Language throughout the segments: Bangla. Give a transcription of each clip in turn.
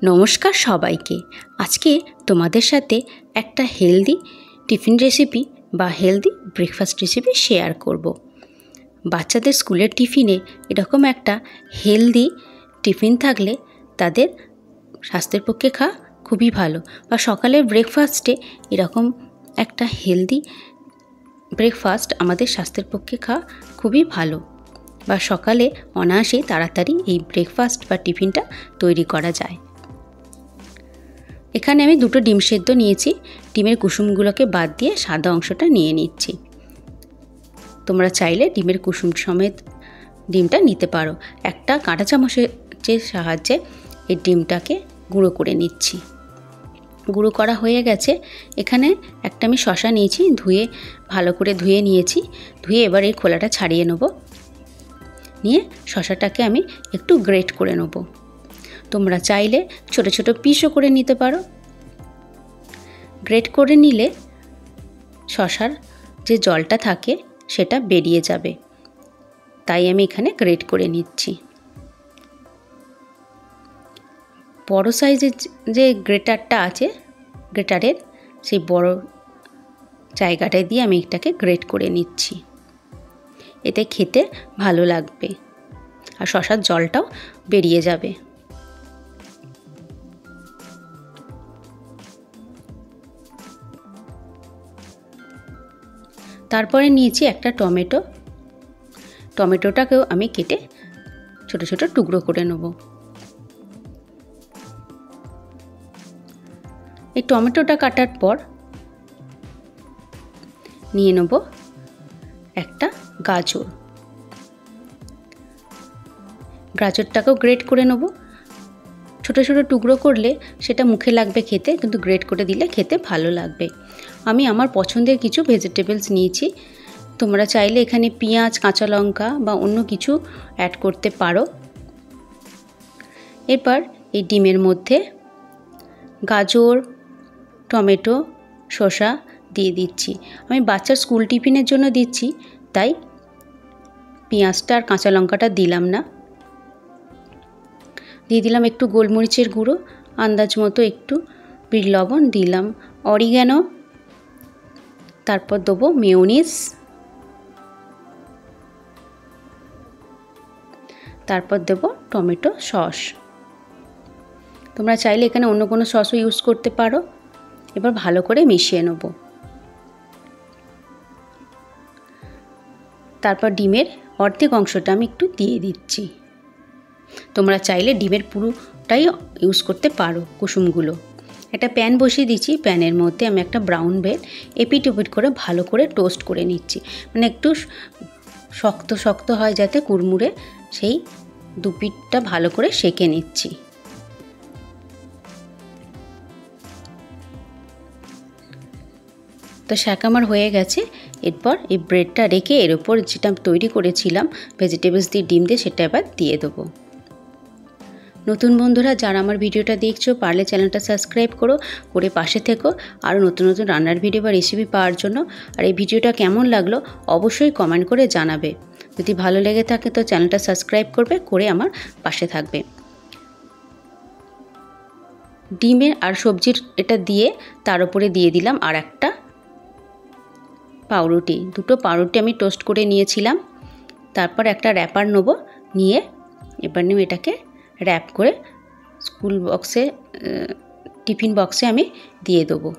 নমস্কার সবাইকে। আজকে তোমাদের সাথে একটা হেলদি টিফিন রেসিপি বা হেলদি ব্রেকফাস্ট রেসিপি শেয়ার করব। বাচ্চাদের স্কুলের টিফিনে এরকম একটা হেলদি টিফিন থাকলে তাদের স্বাস্থ্যের পক্ষে খাওয়া খুবই ভালো, বা সকালের ব্রেকফাস্টে এরকম একটা হেলদি ব্রেকফাস্ট আমাদের স্বাস্থ্যের পক্ষে খাওয়া খুবই ভালো, বা সকালে অনায়াসেই তাড়াতাড়ি এই ব্রেকফাস্ট বা টিফিনটা তৈরি করা যায়। এখানে আমি 2টো ডিম সেদ্ধ নিয়েছি। ডিমের কুসুমগুলোকে বাদ দিয়ে সাদা অংশটা নিয়ে নিচ্ছি। তোমরা চাইলে ডিমের কুসুম সমেত ডিমটা নিতে পারো। একটা কাঁটা চামচের সাহায্যে এই ডিমটাকে গুঁড়ো করে নিচ্ছি। গুঁড়ো করা হয়ে গেছে। এখানে একটা আমি শসা নিয়েছি, ভালো করে ধুয়ে নিয়েছি। ধুয়ে এবার এই খোলাটা ছাড়িয়ে নেব। নিয়ে শসাটাকে আমি একটু গ্রেট করে নেব। তোমরা চাইলে ছোট ছোট পিসও করে নিতে পারো। গ্রেট করে নিলে শসার যে জলটা থাকে সেটা বেরিয়ে যাবে, তাই আমি এখানে গ্রেট করে নিচ্ছি। বড় সাইজের যে গ্রেটারটা আছে, গ্রেটারের সেই বড় জায়গাটায় দিয়ে আমি এটাকে গ্রেট করে নিচ্ছি। এতে খেতে ভালো লাগবে আর শসার জলটাও বেরিয়ে যাবে। তারপরে নিয়েছি একটা টমেটোটাকেও আমি কেটে ছোট ছোট টুকরো করে নেব। এই টমেটোটা কাটার পর নিয়ে নেব একটা গাজরটাকেও গ্রেট করে নেব। ছোট ছোট টুকরো করলে সেটা মুখে লাগবে খেতে, কিন্তু গ্রেট করে দিলে খেতে ভালো লাগবে। আমি আমার পছন্দের কিছু ভেজিটেবলস নিয়েছি। তোমরা চাইলে এখানে পেঁয়াজ, কাঁচা লঙ্কা বা অন্য কিছু অ্যাড করতে পারো। এরপর এই ডিমের মধ্যে গাজর, টমেটো, শসা দিয়ে দিচ্ছি। আমি বাচ্চার স্কুল টিফিনের জন্য দিচ্ছি, তাই পেঁয়াজটা আর কাঁচা লঙ্কাটা দিলাম না। দিয়ে দিলাম একটু গোলমরিচের গুঁড়ো, আন্দাজ মতো একটু বিট লবণ দিলাম, অরিগ্যানো, তারপর দেবো মেয়োনিজ, তারপর দেবো টমেটো সস। তোমরা চাইলে এখানে অন্য কোনো সসও ইউজ করতে পারো। এবার ভালো করে মিশিয়ে নেব। তারপর ডিমের অর্ধেক অংশটা আমি একটু দিয়ে দিচ্ছি। তোমরা চাইলে ডিমের পুরোটাই ইউজ করতে পারো কুসুমগুলো। একটা প্যান বসিয়ে দিচ্ছি। প্যানের মধ্যে আমি একটা ব্রাউন ব্রেড এপিট ওপিট করে ভালো করে টোস্ট করে নিচ্ছি। মানে একটু শক্ত শক্ত হয় যাতে কুড়মুড়ে, সেই দুপিঠটা ভালো করে সেঁকে নিচ্ছি। তো সেঁকা আমার হয়ে গেছে। এরপর এই ব্রেডটা রেখে এর ওপর যেটা তৈরি করেছিলাম ভেজিটেবলস দিয়ে, ডিম দিয়ে, সেটা এবার দিয়ে দেবো। নতুন বন্ধুরা যারা আমার ভিডিওটা দেখছো, পারলে চ্যানেলটা সাবস্ক্রাইব করে পাশে থেকো আরও নতুন নতুন রান্নার ভিডিও বা রেসিপি পাওয়ার জন্য। আর এই ভিডিওটা কেমন লাগলো অবশ্যই কমেন্ট করে জানাবে। যদি ভালো লেগে থাকে তো চ্যানেলটা সাবস্ক্রাইব করে আমার পাশে থাকবে। ডিমের আর সবজির এটা দিয়ে তার উপরে দিয়ে দিলাম আর একটা পাউরুটি। 2টো পাউরুটি আমি টোস্ট করে নিয়েছিলাম। তারপর একটা র্যাপার নেব, নিয়ে এবার নিয়ে এটাকে র্যাপ করে স্কুল বক্সে, টিফিন বক্সে আমি দিয়ে দেবো।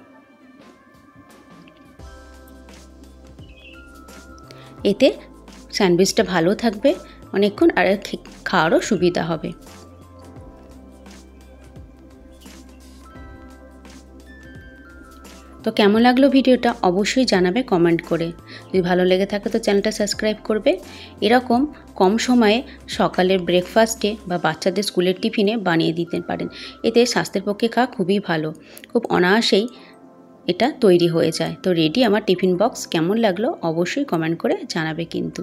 এতে স্যান্ডউইচটা ভালো থাকবে অনেকক্ষণ, আর খাওয়ারও সুবিধা হবে। তো কেমন লাগলো ভিডিওটা অবশ্যই জানাবে কমেন্ট করে। যদি ভালো লেগে থাকে তো চ্যানেলটা সাবস্ক্রাইব করবে। এরকম কম সময়ে সকালের ব্রেকফাস্টে বা বাচ্চাদের স্কুলের টিফিনে বানিয়ে দিতে পারেন। এতে স্বাস্থ্যের পক্ষে খাওয়া খুবই ভালো, খুব অনায়াসেই এটা তৈরি হয়ে যায়। তো রেডি আমার টিফিন বক্স। কেমন লাগলো অবশ্যই কমেন্ট করে জানাবে কিন্তু।